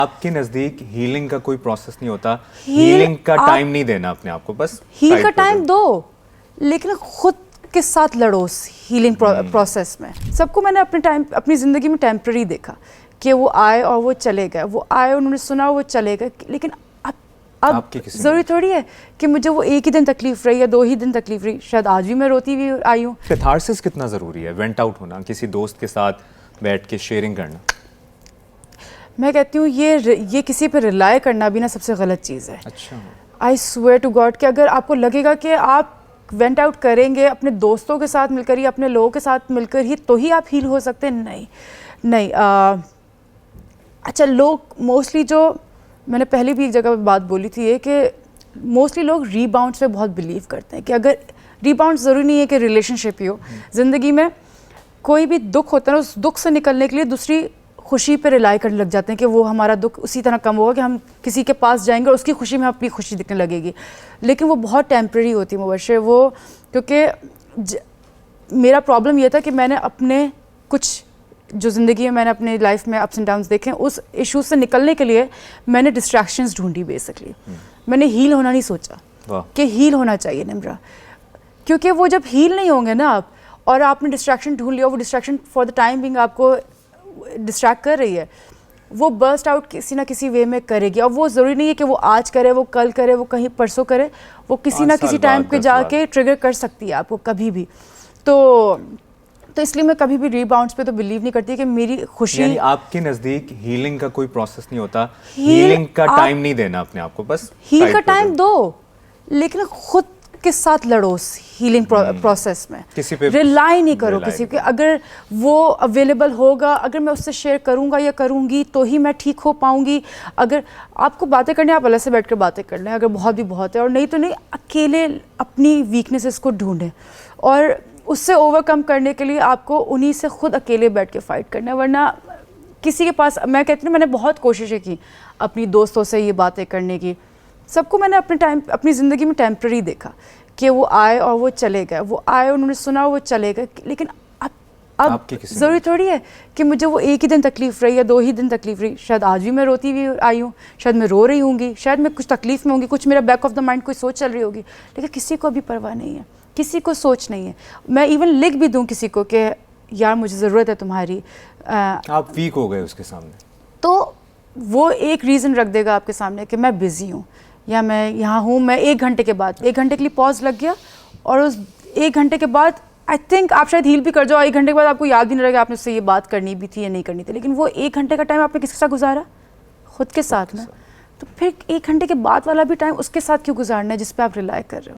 آپ کے نزدیک ہیلنگ کا کوئی پروسیس نہیں ہوتا؟ ہیلنگ کا ٹائم نہیں دینا اپنے آپ کو، بس ہیل کا ٹائم دو لیکن خود کے ساتھ لڑو ہیلنگ پروسیس میں. سب کو میں نے اپنی زندگی میں ٹیمپرری دیکھا کہ وہ آئے اور وہ چلے گئے، وہ آئے انہوں نے سنا وہ چلے گئے، لیکن اب ضروری تھوڑی ہے کہ مجھے وہ ایک ہی دن تکلیف رہی یا 2 ہی دن تکلیف رہی. شاید آج بھی میں روتی ہوئی آئی ہوں. کیتھارسس کتنا ضروری ہے؟ وینٹ آؤٹ ہونا، کسی دوست کے ساتھ بیٹھ کے شیئرنگ کرنا. میں کہتی ہوں یہ کسی پہ ریلائی کرنا بھی نا سب سے غلط چیز ہے. اچھا. آئی سویئر ٹو گاڈ کہ اگر آپ کو لگے گا کہ آپ وینٹ آؤٹ کریں گے اپنے دوستوں کے ساتھ مل کر ہی، اپنے لوگوں کے ساتھ مل کر ہی تو ہی آپ ہیل ہو سکتے ہیں. نہیں. اچھا، لوگ موسٹلی جو میں نے پہلے بھی ایک جگہ پہ بات بولی تھی یہ کہ موسٹلی لوگ ری باؤنڈس پہ بہت بلیو کرتے ہیں کہ اگر ری باؤنڈ ضروری نہیں ہے کہ ریلیشن شپ ہی ہو، زندگی میں کوئی بھی دکھ ہوتا ہے نا، اس دکھ سے نکلنے کے لیے دوسری خوشی پہ ریلائی کرنے لگ جاتے ہیں کہ وہ ہمارا دکھ اسی طرح کم ہوگا کہ ہم کسی کے پاس جائیں گے اور اس کی خوشی میں اپنی خوشی دکھنے لگے گی. لیکن وہ بہت ٹیمپرری ہوتی ہے مبشر. وہ کیونکہ میرا پرابلم یہ تھا کہ میں نے اپنے کچھ جو زندگی میں نے اپنے لائف میں اپس اینڈ ڈاؤنس دیکھے، اس ایشوز سے نکلنے کے لیے میں نے ڈسٹریکشنز ڈھونڈی. بیسکلی میں نے ہیل ہونا نہیں سوچا کہ ہیل ہونا چاہیے نمرا، کیونکہ وہ جب ہیل نہیں ہوں گے نا آپ اور آپ نے ڈسٹریکشن ڈھونڈ لیا، وہ distraction for the time being آپ کو ڈسٹریکٹ کر رہی ہے، وہ برسٹ آؤٹ کسی نہ کسی وے میں کرے گی. اور وہ ضروری نہیں ہے کہ وہ آج کرے، وہ کل کرے، وہ کہیں پرسوں کرے، وہ کسی نہ کسی ٹائم پہ جا کے ٹریگر کر سکتی ہے آپ کو کبھی بھی. تو اس لیے میں کبھی بھی ری باؤنڈس پہ تو بلیو نہیں کرتی کہ میری خوشی. یعنی آپ کے نزدیک ہیلنگ کا کوئی پروسیس نہیں ہوتا؟ ہیلنگ کا ٹائم نہیں دینا اپنے آپ کو، بس ہیل کا ٹائم دو لیکن خود کے ساتھ لڑو ہیلنگ پروسیس میں. ریلائی نہیں کرو کسی پہ. اگر وہ اویلیبل ہوگا، اگر میں اس سے شیئر کروں گا یا کروں گی تو ہی میں ٹھیک ہو پاؤں گی. اگر آپ کو باتیں کرنی ہیں آپ اللہ سے بیٹھ کر باتیں کر لیں، اگر بہت بھی بہت ہے، اور نہیں تو نہیں. اکیلے اپنی ویکنیسز کو ڈھونڈیں اور اس سے اوور کم کرنے کے لیے آپ کو انہی سے خود اکیلے بیٹھ کے فائٹ کرنا ہے. ورنہ کسی کے پاس، میں کہتی ہوں میں نے بہت کوششیں کی اپنی دوستوں سے یہ باتیں کرنے کی. سب کو میں نے اپنی زندگی میں ٹیمپرری دیکھا کہ وہ آئے اور وہ چلے گئے. وہ آئے انہوں نے سنا وہ چلے گئے، لیکن اب ضروری تھوڑی ہے کہ مجھے وہ ایک ہی دن تکلیف رہی یا 2 ہی دن تکلیف رہی. شاید آج بھی میں روتی ہوئی آئی ہوں، شاید میں رو رہی ہوں گی، شاید میں کچھ تکلیف میں ہوں گی، کچھ میرا بیک آف دا مائنڈ کوئی سوچ چل رہی ہوگی، لیکن کسی کو بھی پرواہ نہیں ہے، کسی کو سوچ نہیں ہے. میں ایون لکھ بھی دوں کسی کو کہ یار مجھے ضرورت ہے تمہاری، آپ ویک ہو گئے اس کے سامنے، تو وہ ایک ریزن رکھ دے گا آپ کے سامنے کہ میں بزی ہوں یا میں یہاں ہوں. میں 1 گھنٹے کے بعد 1 گھنٹے کے لیے پاز لگ گیا اور اس 1 گھنٹے کے بعد آئی تھنک آپ شاید ہیل بھی کر جاؤ. 1 گھنٹے کے بعد آپ کو یاد بھی نہیں رہے گا آپ نے اس سے یہ بات کرنی بھی تھی یا نہیں کرنی تھی. لیکن وہ 1 گھنٹے کا ٹائم آپ نے کس کے ساتھ گزارا؟ خود کے ساتھ نا. تو پھر 1 گھنٹے کے بعد والا بھی ٹائم اس کے ساتھ کیوں گزارنا ہے جس پہ آپ ریلائی کر رہے ہو؟